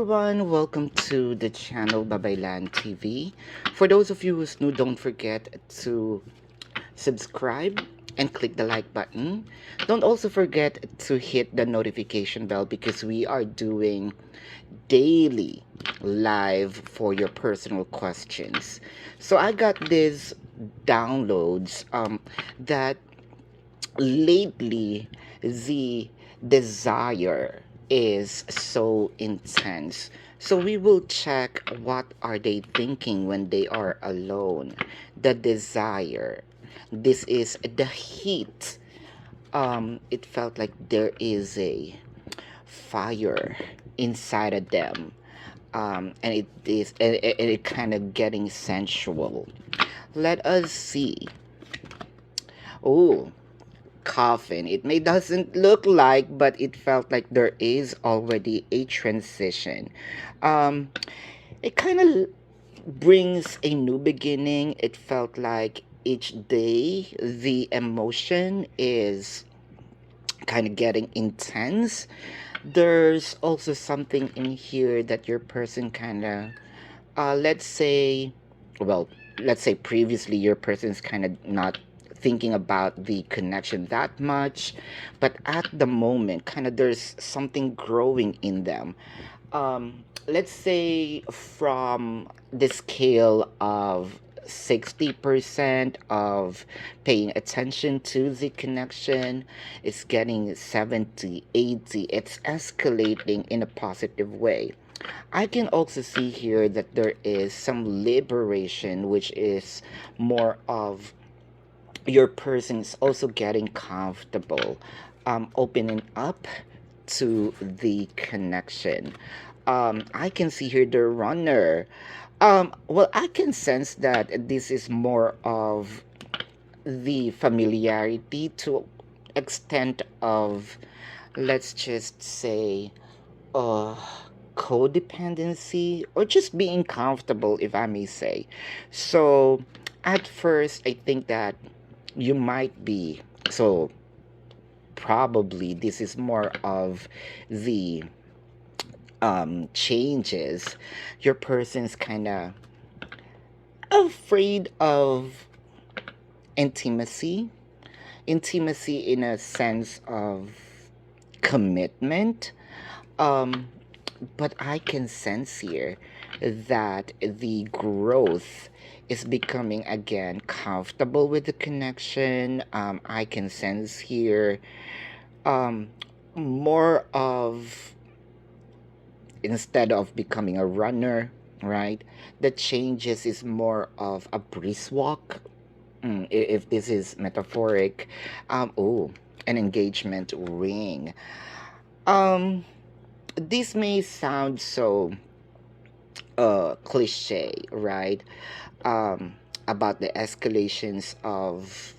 everyone, welcome to the channel babaylantv. For those of you who's new, don't forget to subscribe and click the like button. Don't also forget to hit the notification bell because we are doing daily live for your personal questions. So I got these downloads that lately the desire is so intense, so we will check what are they thinking when they are alone. The desire, this is the heat. It felt like there is a fire inside of them, and it kind of getting sensual. Let us see. Oh, coffin. It may doesn't look like, but it felt like there is already a transition. Um, it kind of brings a new beginning. It felt like each day the emotion is kind of getting intense. There's also something in here that your person kind of, let's say, well, let's say previously your person's kind of not thinking about the connection that much, but at the moment, kind of there's something growing in them. Let's say from the scale of 60% of paying attention to the connection, it's getting 70, 80. It's escalating in a positive way. I can also see here that there is some liberation, which is more of your person is also getting comfortable, opening up to the connection. I can see here the runner. Well, I can sense that this is more of the familiarity to extent of, let's just say, uh, codependency or just being comfortable, if I may say. So, at first, I think that you might be so probably this is more of the changes. Your person's kind of afraid of intimacy, intimacy in a sense of commitment. um but I can sense here that the growth is becoming again comfortable with the connection. I can sense here um, more of, instead of becoming a runner, right? The changes is more of a brisk walk. If this is metaphoric. Oh, an engagement ring. Um, this may sound so cliche, right? um, about the escalations of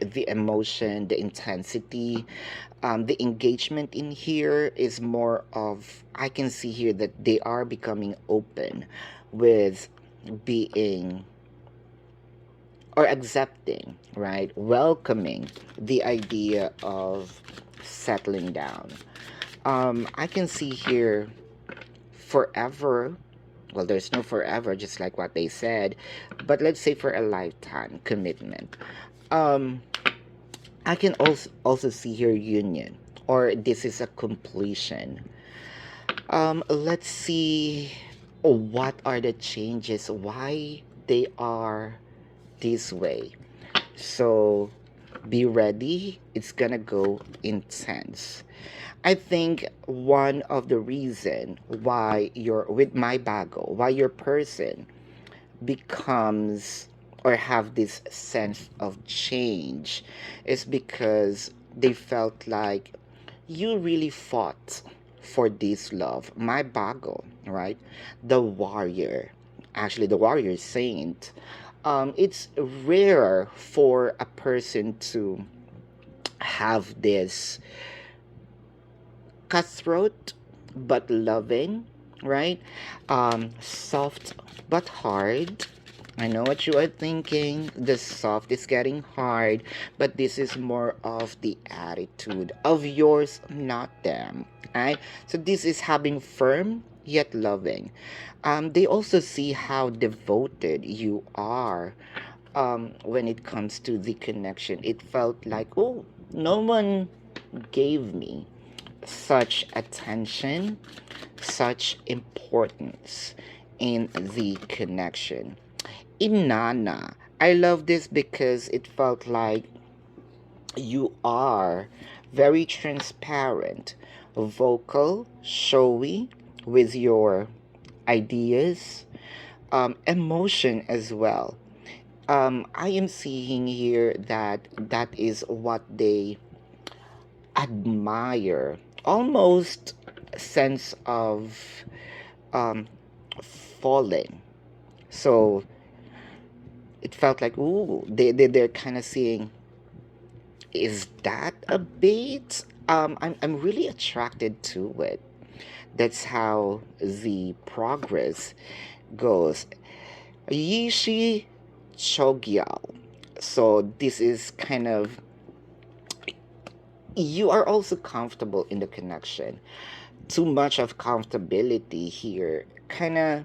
the emotion, the intensity. The engagement in here is more of, I can see here that they are becoming open with being or accepting, right? Welcoming the idea of settling down. I can see here forever. Well, there's no forever, just like what they said, but let's say for a lifetime commitment. um I can also see here union, or this is a completion. Let's see what are the changes, why they are this way. So be ready, it's gonna go intense. I think one of the reason why you're with my bago, why your person becomes or have this sense of change is because they felt like you really fought for this love. My bago, right? The warrior, actually the warrior saint. It's rare for a person to have this cutthroat but loving, right? Soft but hard. I know what you are thinking. The soft is getting hard, but this is more of the attitude of yours, not them. Right? So this is having firm, yet loving. They also see how devoted you are when it comes to the connection. It felt like, oh, no one gave me such attention, such importance in the connection. Inanna, I love this because it felt like you are very transparent, vocal, showy with your ideas, emotion as well. I am seeing here that that is what they admire, almost a sense of um, falling. So it felt like, ooh, they're kind of seeing, is that a bait? I'm really attracted to it. That's how the progress goes. Yishi Chogyal. So this is kind of, you are also comfortable in the connection. Too much of comfortability here. Kind of,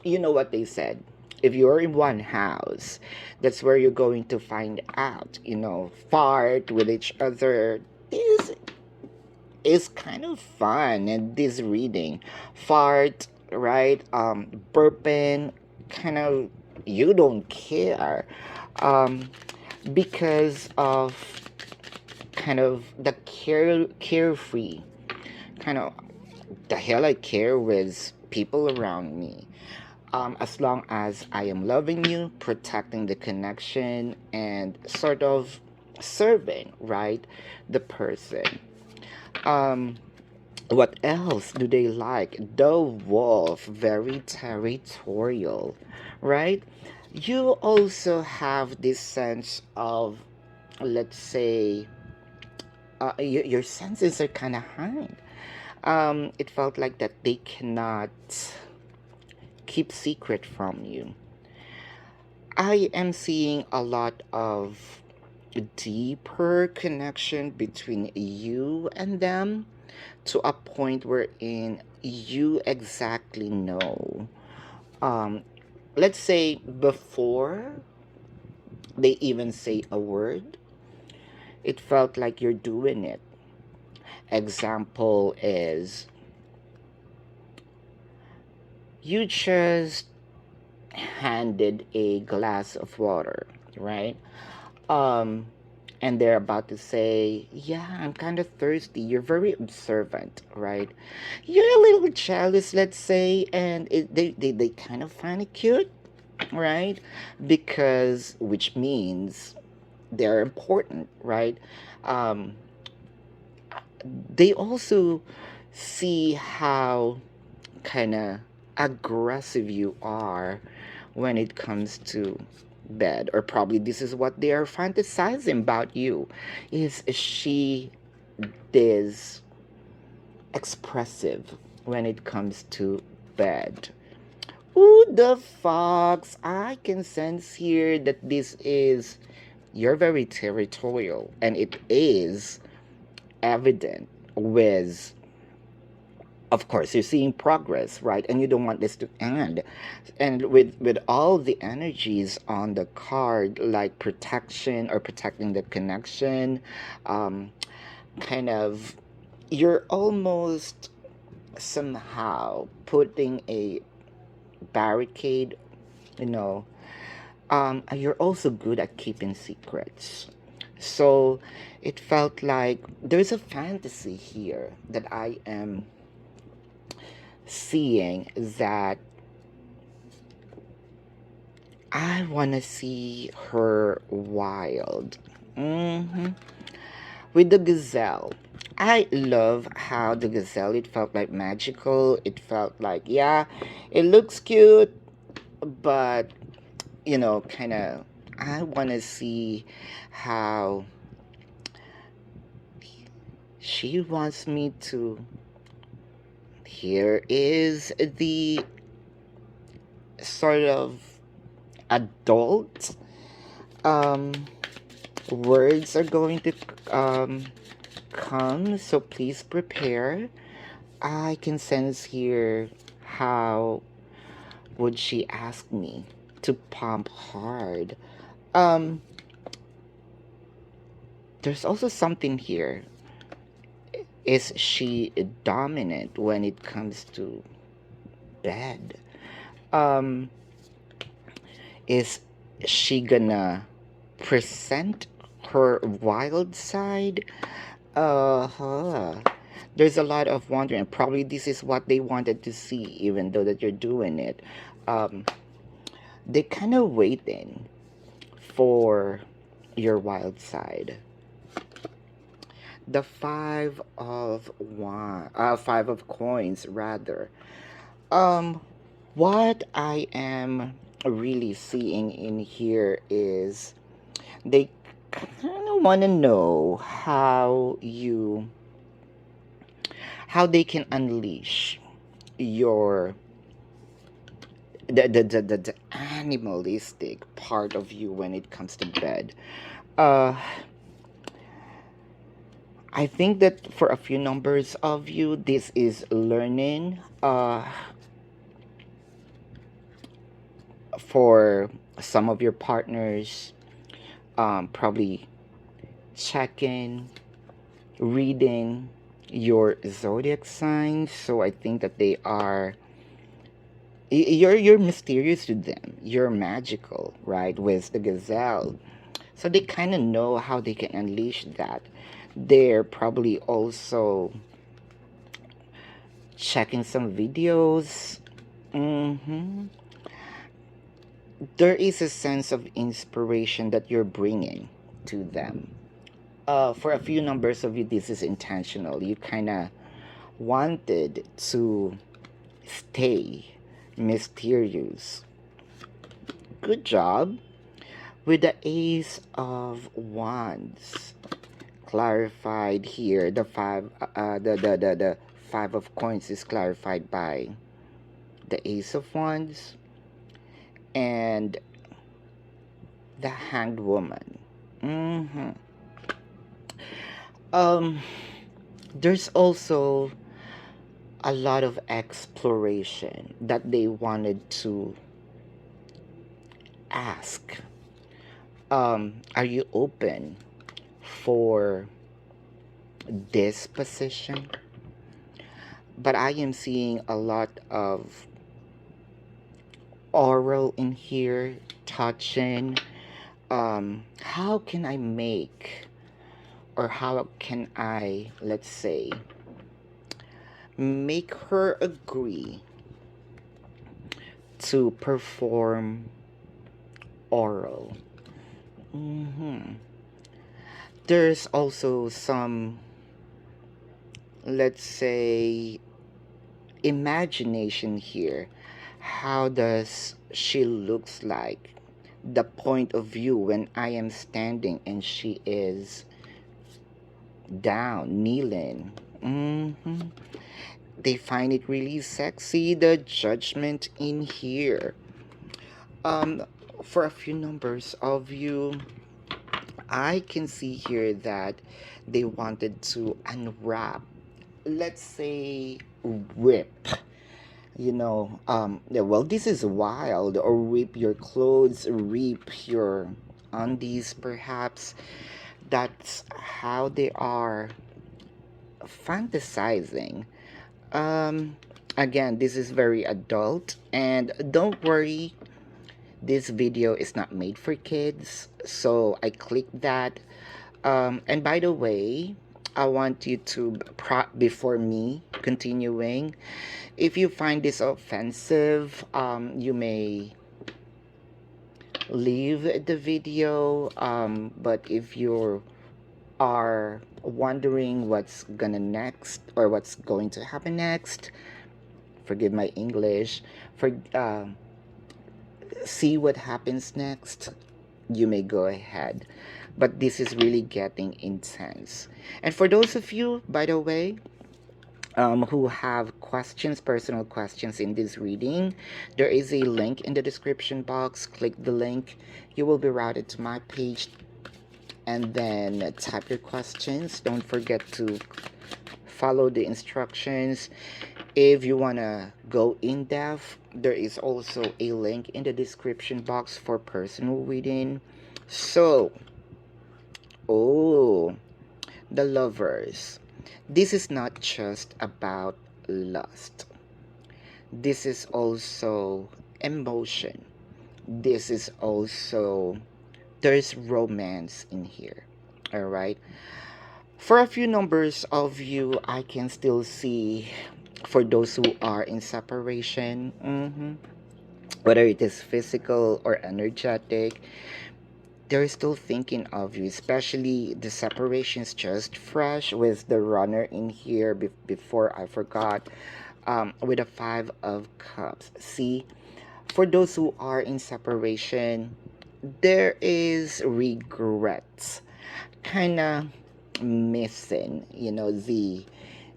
you know what they said. If you're in one house, that's where you're going to find out, fart with each other. This is kind of fun, and this reading. Fart, right? Burping, kind of, you don't care. Um, because of kind of the carefree kind of, the hell I care with people around me. As long as I am loving you, protecting the connection, and sort of serving, right, the person. Um, what else do they like? The wolf, very territorial, right? You also have this sense of, let's say, your senses are kind of heightened. It felt like that they cannot keep secret from you. I am seeing a lot of deeper connection between you and them, to a point wherein you exactly know. Um, let's say before they even say a word, it felt like you're doing it. Example is, you just handed a glass of water, right? Um, and they're about to say, yeah, I'm kind of thirsty. You're very observant, right? You're a little jealous, let's say, and they kind of find it cute, right? Because, which means they're important, right? Um, they also see how kind of aggressive you are when it comes to bed, or probably this is what they are fantasizing about you. Is she this expressive when it comes to bed? Ooh, the fox, I can sense here that this is, you're very territorial, and it is evident with, of course, you're seeing progress, right? And you don't want this to end. And with all the energies on the card, like protection or protecting the connection, um kind of, you're almost somehow putting a barricade, you know you're also good at keeping secrets. So it felt like there's a fantasy here that I am seeing, that I want to see her wild. hmm With the gazelle, I love how the gazelle, it felt like magical. It felt like, yeah, it looks cute, but, kind of, I want to see how she wants me to. Here is the sort of adult um, words are going to um, come, so please prepare. I can sense here how would she ask me to pump hard? Um, there's also something here. Is she dominant when it comes to bed? Um, is she gonna present her wild side? Uh-huh. There's a lot of wondering. Probably this is what they wanted to see, even though that you're doing it. Um, they kind of waiting for your wild side. The five of coins rather. Um, what I am really seeing in here is they kind of want to know how they can unleash your the animalistic part of you when it comes to bed. Uh, I think that for a few numbers of you, this is learning. For some of your partners, probably checking, reading your zodiac signs. So I think that they are you're mysterious to them. You're magical, right? With the gazelle. So they kind of know how they can unleash that. They're probably also checking some videos. There is a sense of inspiration that you're bringing to them. For a few numbers of you, this is intentional. You kind of wanted to stay mysterious. Good job. With the Ace of Wands clarified here, the Five of Coins is clarified by the Ace of Wands and the Hanged Woman. Um, there's also a lot of exploration that they wanted to ask. Are you open for this position? But I am seeing a lot of oral in here, touching. How can I make, or how can I, let's say, make her agree to perform oral? There's also some, let's say, imagination here. How does she looks like? The point of view when I am standing and she is down, kneeling. They find it really sexy, the judgment in here. For a few numbers of you, I can see here that they wanted to unwrap, let's say, rip. Yeah, well, this is wild. Or rip your clothes, rip your undies, perhaps. That's how they are fantasizing. Again, this is very adult, and don't worry, this video is not made for kids, so I clicked that. And by the way, I want you to, before me continuing, if you find this offensive, you may leave the video. But if you are wondering what's gonna next or what's going to happen next, forgive my English, see what happens next, you may go ahead. But this is really getting intense. And for those of you, by the way, who have questions, personal questions in this reading, there is a link in the description box. Click the link. You will be routed to my page, and then type your questions. Don't forget to follow the instructions. If you want to go in depth, there is also a link in the description box for personal reading. So, oh, the lovers. This is not just about lust. This is also emotion. This is also, there's romance in here. All right. For a few numbers of you, I can still see, for those who are in separation, whether it is physical or energetic, they're still thinking of you, especially the separation's just fresh with the runner in here. Before I forgot, with a 5 of cups. See, for those who are in separation, there is regrets, kind of missing,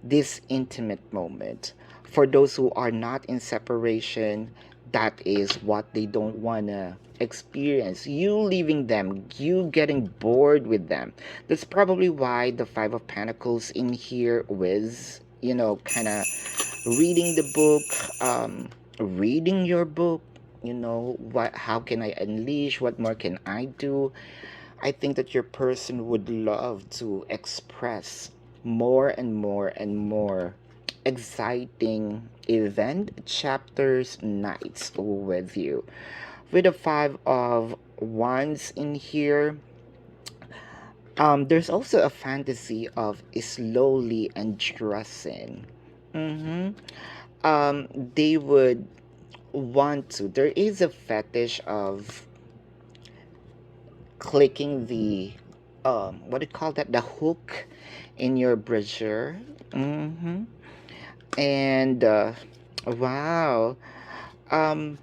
this intimate moment. For those who are not in separation, that is what they don't want to experience. You leaving them, you getting bored with them. That's probably why the 5 of Pentacles in here was, kind of reading the book, reading your book. How can I unleash? What more can I do? I think that your person would love to express more and more and more exciting event, chapters, nights with you. With the 5 of Wands in here, there's also a fantasy of slowly undressing. Mm-hmm. They would want to. There is a fetish of clicking the what do you call that, the hook in your brassiere. And wow, um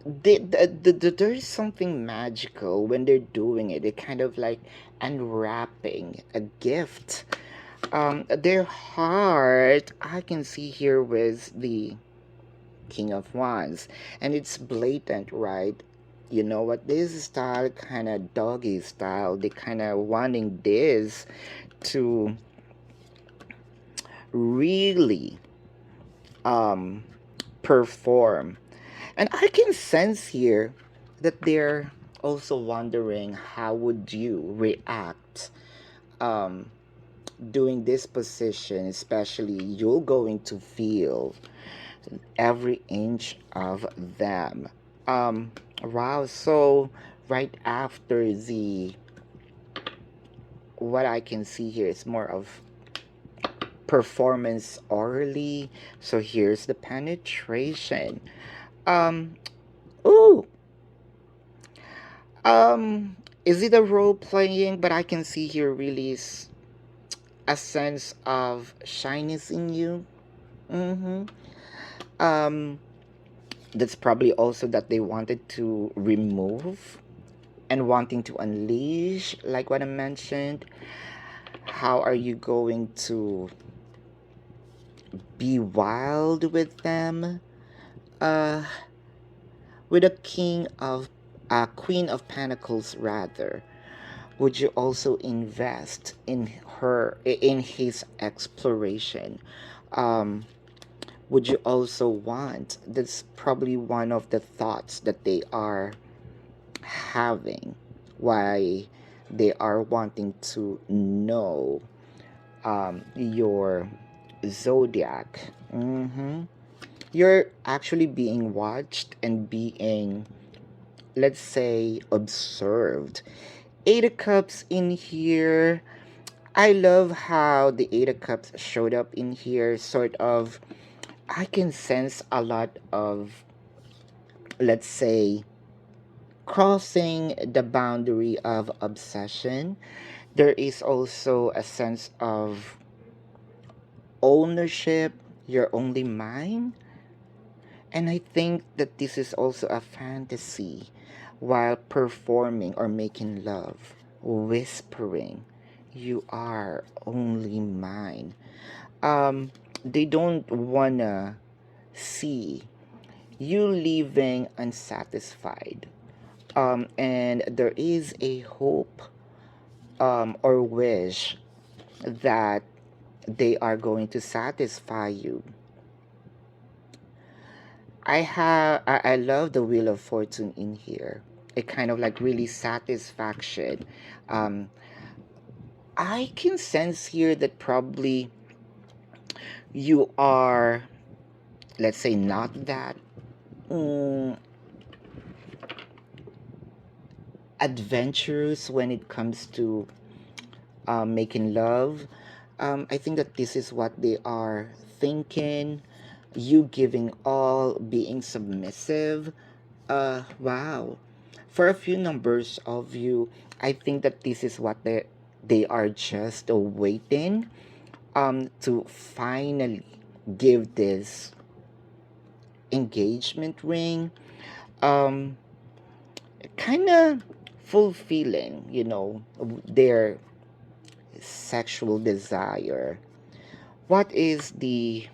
there's something magical when they're doing it. They kind of like unwrapping a gift. Their heart, I can see here with the King of Wands, and it's blatant, right? You know what? This style, kind of doggy style, they kind of wanting this to really um perform. And I can sense here that they're also wondering how would you react um doing this position, especially you're going to feel every inch of them. Um, wow. So right after the, what I can see here is more of performance orally. So here's the penetration. Um, ooh. Is it a role playing? But I can see here really is a sense of shyness in you. Mm-hmm. Um, that's probably also that they wanted to remove and wanting to unleash, like what I mentioned. How are you going to be wild with them? Uh, with a Queen of Pentacles, rather. Would you also invest in his exploration? Um, would you also want? That's probably one of the thoughts that they are having, why they are wanting to know your zodiac. You're actually being watched and being, let's say, observed. 8 of Cups in here. I love how the 8 of Cups showed up in here. Sort of, I can sense a lot of, let's say, crossing the boundary of obsession. There is also a sense of ownership. You're only mine. And I think that this is also a fantasy while performing or making love, whispering, "You are only mine." They don't wanna see you leaving unsatisfied. And there is a hope or wish that they are going to satisfy you. I love the Wheel of Fortune in here. It kind of like really satisfaction. Um, I can sense here that probably you are, let's say, not that mm, adventurous when it comes to making love. I think that this is what they are thinking. You giving all, being submissive. Wow. For a few numbers of you, I think that this is what they are just waiting to finally give this engagement ring. Um, Kind of fulfilling, their sexual desire. What is the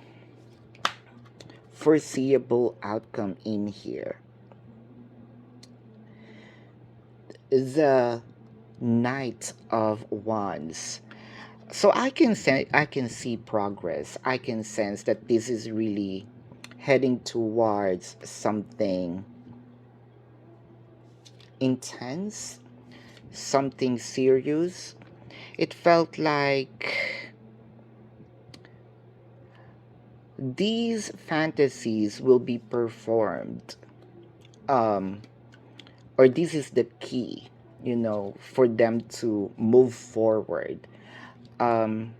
foreseeable outcome in here? The Knight of Wands. So I can see progress. I can sense that this is really heading towards something intense, something serious. It felt like these fantasies will be performed, um, or this is the key, for them to move forward. Um,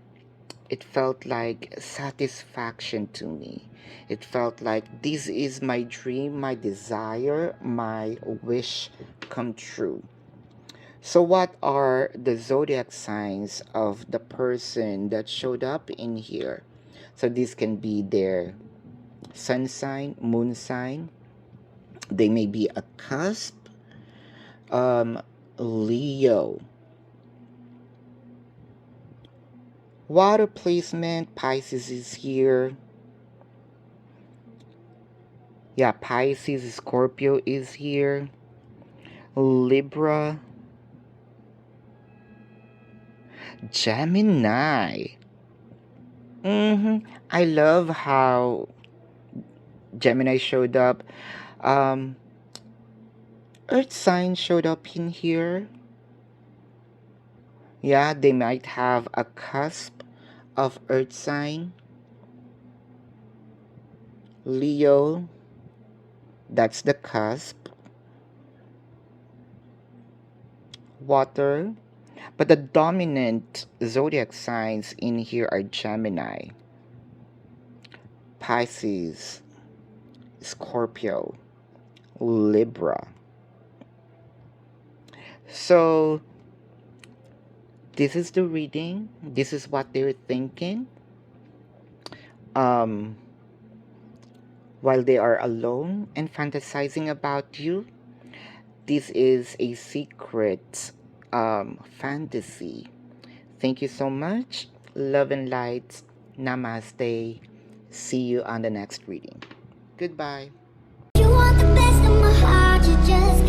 it felt like satisfaction to me. It felt like this is my dream, my desire, my wish come true. So, what are the zodiac signs of the person that showed up in here? So, this can be their sun sign, moon sign. They may be a cusp. Leo. Water placement, Pisces is here. Yeah, Pisces, Scorpio is here. Libra. Gemini. I love how Gemini showed up. Um, Earth sign showed up in here. Yeah, they might have a cusp of Earth sign. Leo, that's the cusp. Water. But the dominant zodiac signs in here are Gemini, Pisces, Scorpio, Libra. So, this is the reading. This is what they're thinking. Um, while they are alone and fantasizing about you, this is a secret fantasy. Thank you so much. Love and light. Namaste. See you on the next reading. Goodbye. You want the best of my heart, you just